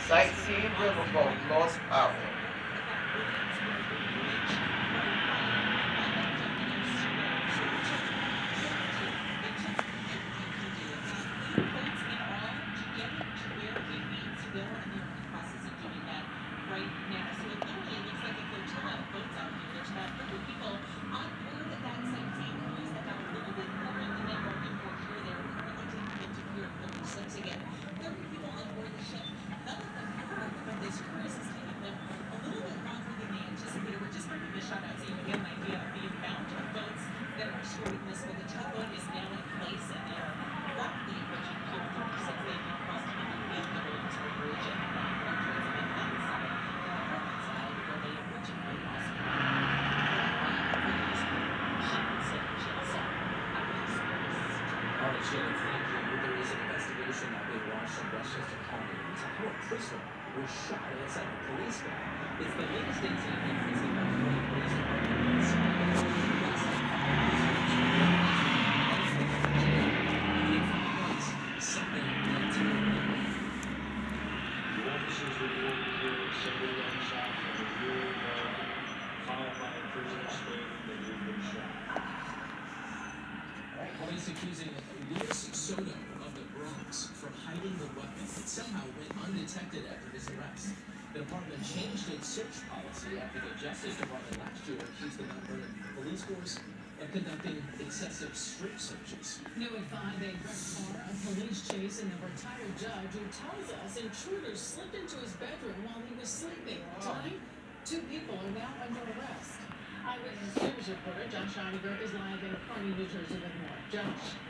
Sightseeing riverboat lost power. All right, Shannon, thank you. There is an investigation now being launched in Westchester County into how a prisoner was shot inside a police car. It's the latest incident in prison by the police department. Something went terribly. The officers reported here several gunshots from the rear of the car, followed by a prisoner stating that he had been shot. Police accusing Louis Soto of the Bronx for hiding the weapon that somehow went undetected after his arrest. The department changed its search policy after the Justice Department last year accused the member of the police force of conducting excessive strip searches. New at 5, a wrecked car, a police chase, and a retired judge who tells us intruders slipped into his bedroom while he was sleeping. Tonight, 2 people are now under arrest. Eyewitness News reporter Josh Einiger is live in Kearney, New Jersey with more. Josh.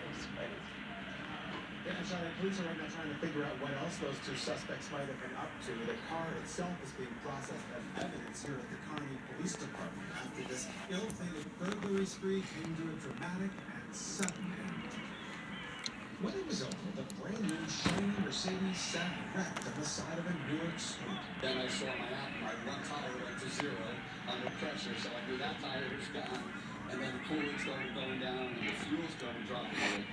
Yeah, Charlotte, police are right now trying to figure out what else those 2 suspects might have been up to. The car itself is being processed as evidence here at the Kearney Police Department after this ill-fated burglary spree came to a dramatic and sudden end. When it was over, the brand new shiny Mercedes sat wrecked on the side of a New York street. Then I saw my one tire went to zero under pressure, so I knew that tire was gone. And then the cooling started going down and the fuel started dropping.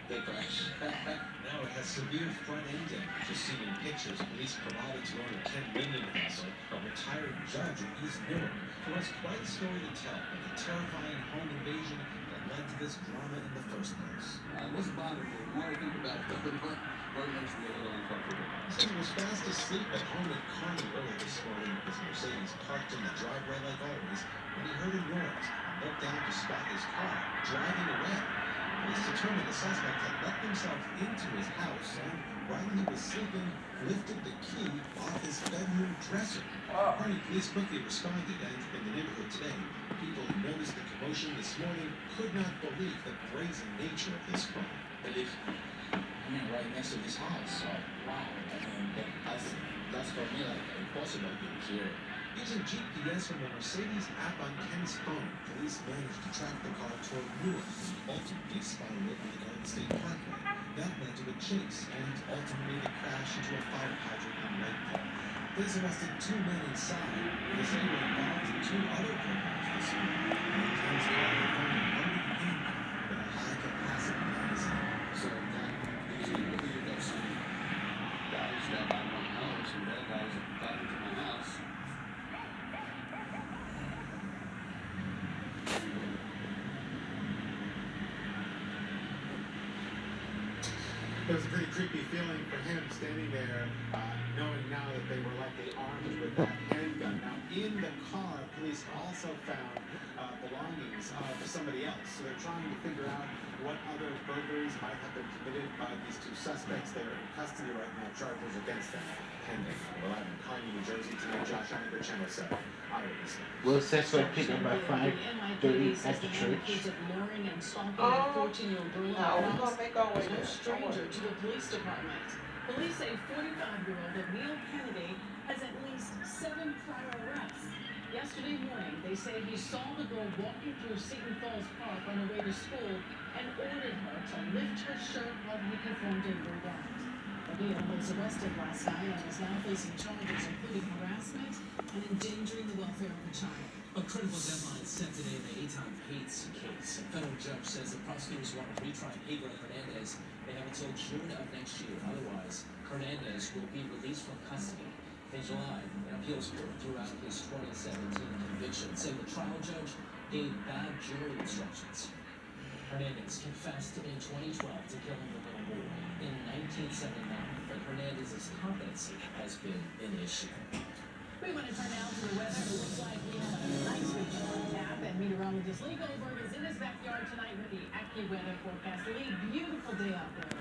They crashed. Now it has severe front-end damage, as seen in pictures police provided to owner Ken Lindenhauser, a retired judge in East Newark, who has quite a story to tell of the terrifying home invasion that led to this drama in the first place. I wasn't bothered, but the more I think about it, the more it makes me a little uncomfortable. He was fast asleep at home in Kearney early this morning. His Mercedes parked in the driveway like always when he heard a noise and looked down to spot his car driving away. Police determined the suspect had let himself into his house and, while he was sleeping, lifted the key off his bedroom dresser. Kearney police quickly responded, and in the neighborhood today, people who noticed the commotion this morning could not believe the brazen nature of this crime. Right next to this house, so wow. That's for me like impossible things here. Using GPS from the Mercedes app on Ken's phone, police managed to track the car toward Newark and ultimately spotted it on the Garden State Parkway. That led to a chase and ultimately the crash into a fire hydrant in Lakeville. Police arrested 2 men inside. They say were involved in 2 other programs this year. And Ken's car had found a loaded ink with a high-capacity magazine. So that is a movie you got some guys that by my house and bad guys that got into my house. It was a pretty creepy feeling for him standing there, knowing now that they were likely armed with that handgun. Now, in the car, police also found belongings of somebody else. So they're trying to figure out what other burglaries might have been committed by these 2 suspects. They're in custody right now. Charges against them pending. We're live in Kearney, New Jersey tonight. Josh Einiger, Channel 7. Eyewitness. Will suspect picked up by 5:30 at the church. Luring and stalking a 14-year-old girl in No, we're the gonna Bronx make our way was no there. stranger to the police department. Police say 45-year-old Neil Kennedy has at least 7 prior arrests. Yesterday morning, they say he saw the girl walking through Seton Falls Park on her way to school and ordered her to lift her shirt while he performed a rude act. Neil was arrested last night and is now facing charges including harassment and endangering the welfare of a child. A critical deadline set today in the Aton Hates case. A federal judge says the prosecutors want to retry Pedro Hernandez. They have until June of next year. Otherwise, Hernandez will be released from custody. In July, an appeals court threw out his 2017 conviction, saying the trial judge gave bad jury instructions. Hernandez confessed in 2012 to killing the little boy in 1979, but Hernandez's competency has been an issue. We want to turn now to the weather. It looks like we have a nice week on tap, and meteorologist Lee Goldberg is in his backyard tonight with the AccuWeather forecast. Lee, beautiful day out there.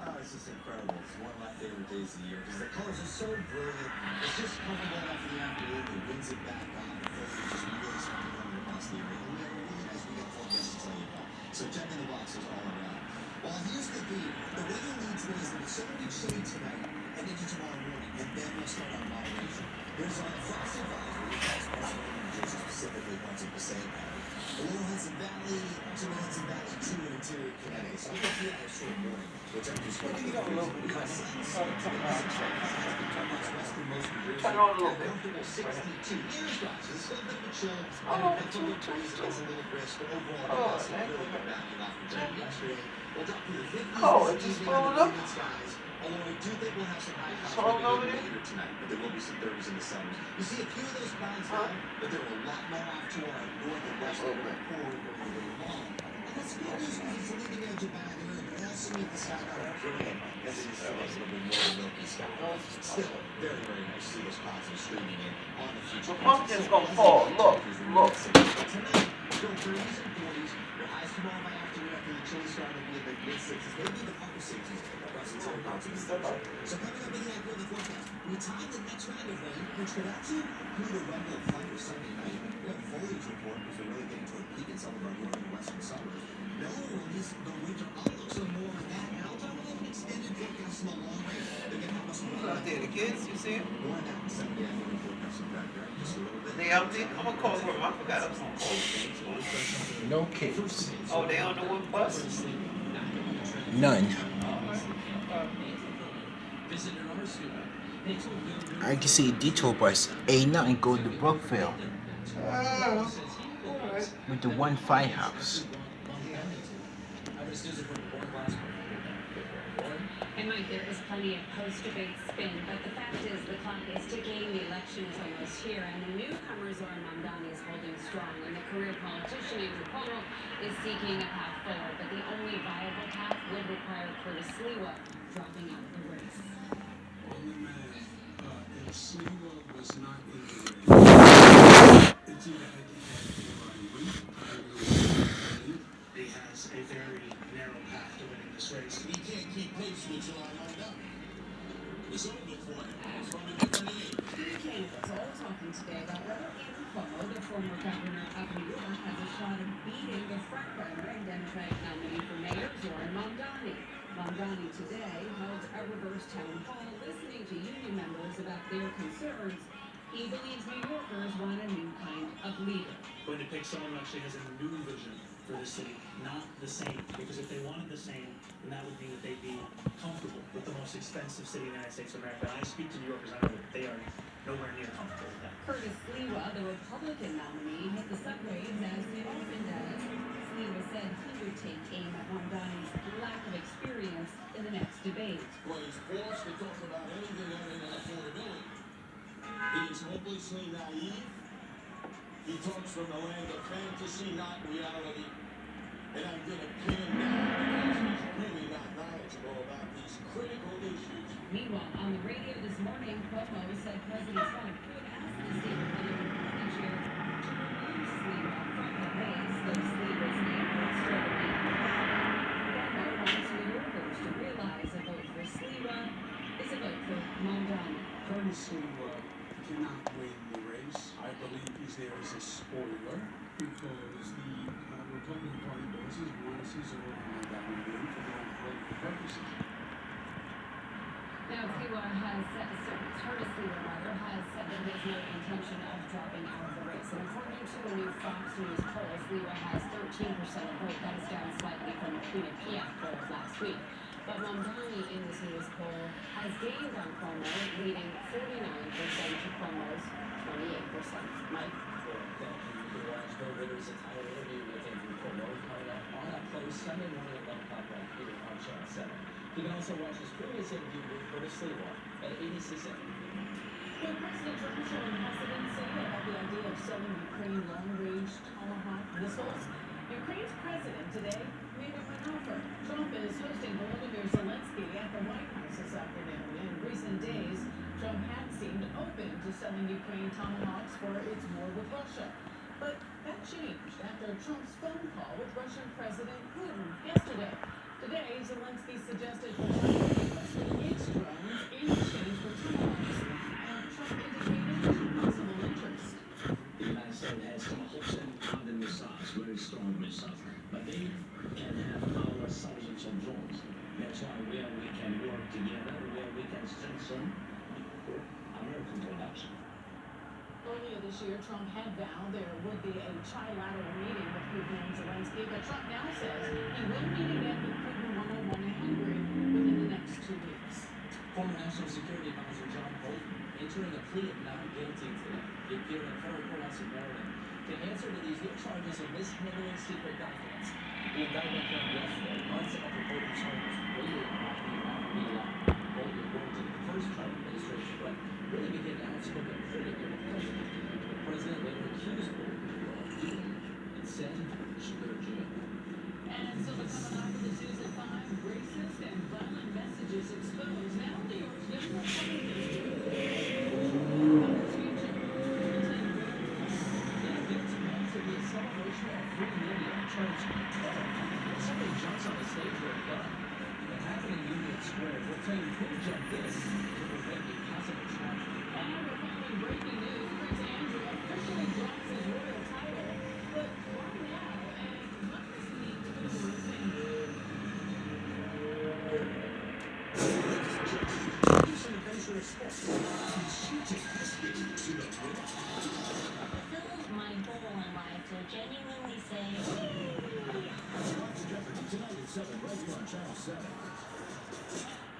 Oh, it's just incredible. It's one of my favorite days of the year because the colors are so brilliant. It's just comfortable enough for the afternoon. The winds it back on. The foliage just really starting to come across the area. And we have a really nice weekend forecast to tell you about. So check in the boxes all around. Well, here's the deal. The weather lead today is that it's going to be chilly tonight and into tomorrow morning, and then we'll start on moderation. There's a frost advisory across Pennsylvania and New Jersey, specifically parts of Passaic County. The Little Hudson Valley, to the Hudson Valley to interior Connecticut. So we'll get through that short morning, which I'm just going to get a little bit of western most New Jersey. Turn on a little bit. Comfortable 62 years, guys. It's still a bit of a chill. A couple of breeze, it gets a little brisk, but overall, it's really good backing off from yesterday. We'll drop to the 50s. Oh, it just blowing up. Skies. Although I do think we'll have some high It's highs all over there. later tonight, but there will be some 30s in the 70s. You see a few of those clouds now, but there are a lot more off to our north and west of the core over the long. And that's good news because it's a leading edge of bad air, but also make the sky not as brilliant as it is today, a little bit more milky sky. Still, very, very nice to see those clouds streaming in on the future. The pumpkin's gonna fall. Look, look. Tonight, still 30s and 40s. Your highs tomorrow by afternoon after the chilly start will be in the mid-60s, maybe the upper 60s across the entire parts of the state. So coming up in the AccuWeather forecast, we time the next round of rain, which could actually include a rumble of thunder Sunday night. We have a foliage report because we're really getting to a peak in some of our northern and western suburbs. No worries, the winter outlook, so more on that. And I'll talk about an extended forecast in the long range. They can help us Out there, the kids, you see them? more on that in 7-day AccuWeather forecast in backyard. Just a little bit. They out there? I'm gonna call them. I forgot them. No kids. Oh, they on the one bus? None. I can see detour bus A9 go to Brookville with the 1-5 house. And Mike, there is plenty of post-debate spin, but the fact is the clock is ticking, the election is almost here, and the newcomer Zoran Mamdani is holding strong, and the career politician Andrew Cuomo is seeking a path forward, but the only viable path would require Curtis Sliwa dropping out of the race. Only man, if Sliwa was not in the race, it's either head-to-head or win. He has a very narrow path to winning this race. He can't keep pace with July lined up. It's over for him. It's from a different age. Three candidates all talking today about whether Andrew Cuomo, the former governor of New York, has a shot of beating the frontrunner and Democratic nominee for mayor, Zoran Mamdani. Mamdani today held a reverse town hall listening to union members about their concerns. He believes New Yorkers want a new kind of leader. Going to pick someone who actually has a new vision for the city, not the same. Because if they wanted the same, then that would mean that they'd be comfortable with the most expensive city in the United States of America. And I speak to New Yorkers, I know that they are nowhere near comfortable with that. Curtis Sliwa, the Republican nominee, hit the subways as he often does. Sliwa said he would take aim at Mamdani's lack of experience in the next debate. Well, he's forced to talk about anything other than affordability. He is hopelessly naive. He talks from the land of fantasy, not reality. And I'm going to pin him down because he's really not knowledgeable about these critical issues. Meanwhile, on the radio this morning, Cuomo said President Trump could ask the state Republican Party chair to remove Sliwa from the race, though Sliwa's name would still be on the ballot. Cuomo wants New Yorkers to realize a vote for Sliwa is a vote for Mamdani. Curtis Sliwa cannot win the race. I believe he's there as a spoiler because the Republican Party bosses want to see Zoran Mamdani win for their own political purposes. Now, Sliwa has said, Curtis Sliwa rather, has said that he has no intention of dropping out of the race. And according to a new Fox News poll, Sliwa has 13% of vote. That is down slightly from the Queen of Kiev poll last week. But Mamdani in this newest poll has gained on Cuomo, leading 49% to Cuomo's 28%. Mike? Well, thank you. You can watch Bill Ritter's entire interview with Andrew Cuomo coming up on Up Close Sunday morning at 11 o'clock right here on Channel 7. You can also watch his previous interview with Curtis Sliwa at 86 AM. Well, President Trump showing hesitancy about the idea of selling Ukraine long-range Tomahawk missiles. Ukraine's president today made him an offer. Trump is hosting Volodymyr Zelensky at the White House this afternoon. In recent days, Trump had seemed open to selling Ukraine Tomahawks for its war with Russia. But that changed after Trump's phone call with Russian President Putin yesterday. Today, Zelensky suggested providing the U.S. with its drones in exchange for Tomahawks. And Trump indicated possible interest. The United States has Tomahawks and other missiles, very strong missiles, but they can have our thousands of drones. That's why where we can work together, where we can strengthen American production. Earlier this year, Trump had vowed there would be a trilateral meeting with Putin and Zelensky, but Trump now says he will meet again with Putin one-on-one in Hungary within the next 2 weeks. Former National Security Advisor John Bolton entering a plea of not guilty today. He appeared in a federal courthouse in Maryland to answer to these new charges of mishandling secret documents. The indictment came yesterday, months after Bolton's home was raided by the Iraqi Bolton worked in the first Trump administration, but really became an outspoken critic of the president. The president later accused Bolton of wrongdoing and said he should go to jail. And still to come on after the news at 5, racist and violent messages exposed. Now New York's young Republicans do about its future. It's meant to be a celebration of free media and church. Somebody jumps on the stage with a gun. It happened in Union Square. We'll tell you who jumped this to prevent a possible tragedy. And we're following breaking news. Prince Andrew officially drops his royal title. But why now? And what does he need to do with his family? Filled my goal in life to genuinely say, Tonight at 7, right here on Channel 7.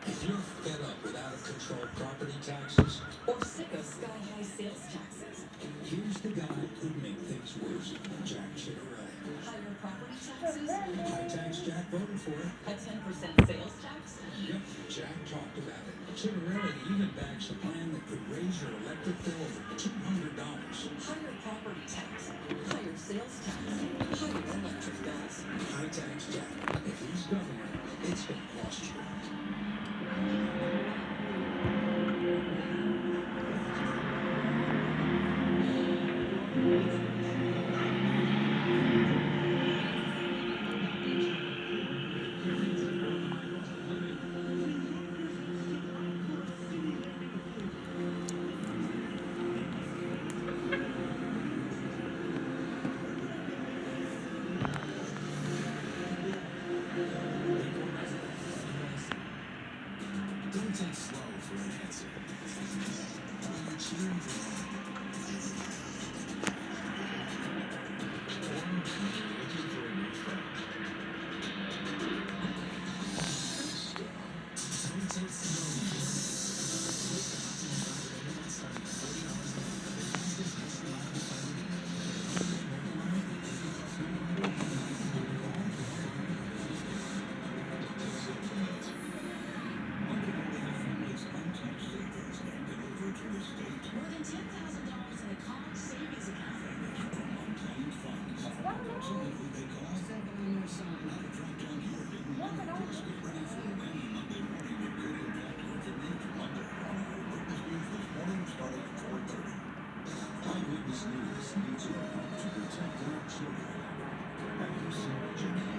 If you're fed up with out-of-control property taxes, or sick of sky-high sales taxes. here's the guy who'd make things worse, Jack Chitterelli. Higher property taxes? High tax Jack voted for it. A 10% sales tax? Yep, Jack talked about it. Chitterelli even backs a plan that could raise your electric bill over $200. Higher property tax, higher sales tax, higher electric bills. High tax Jack. If he's governor, it's gonna cost you. Don't take slow for an answer. When you're cheering for one, or when you're looking for a new friend. Don't take slow for an answer. Starting at $40 a month, the fastest, most reliable fiber More than $10,000 in a college savings account. Eyewitness News needs your help to protect our children. Have you seen Virginia?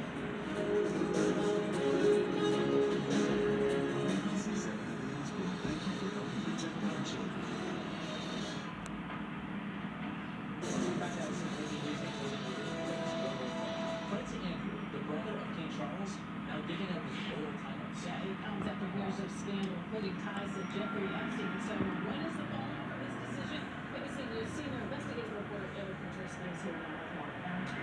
ABC 7 News will thank you for helping protect our children. Back out some breaking news, including Prince Andrew, the brother of King Charles, now giving up his royal titles. Yeah, it comes after years of scandal, including ties to Jeffrey Epstein. So when is the fallout for this decision? ABC News senior investigative reporter Eric Peterson is here now with more.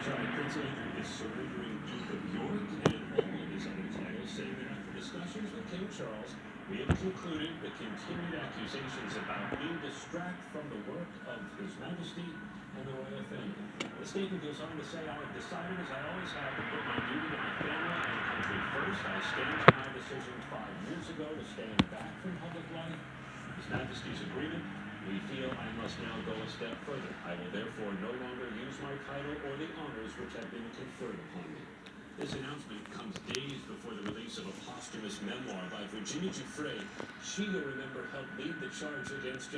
Sorry, Prince Andrew is surrendering Duke of York and all of his other titles, saying that after discussion King Charles, we have concluded the continued accusations about me distract from the work of His Majesty and the royal family. The statement goes on to say, I have decided, as I always have, to put my duty to my family and country first. I stand by my decision 5 years ago to stand back from public life. His Majesty's agreement, we feel I must now go a step further. I will therefore no longer use my title or the honors which have been conferred upon me. This announcement comes days before the release of a posthumous memoir by Virginia Giuffre. She, you'll remember, helped lead the charge against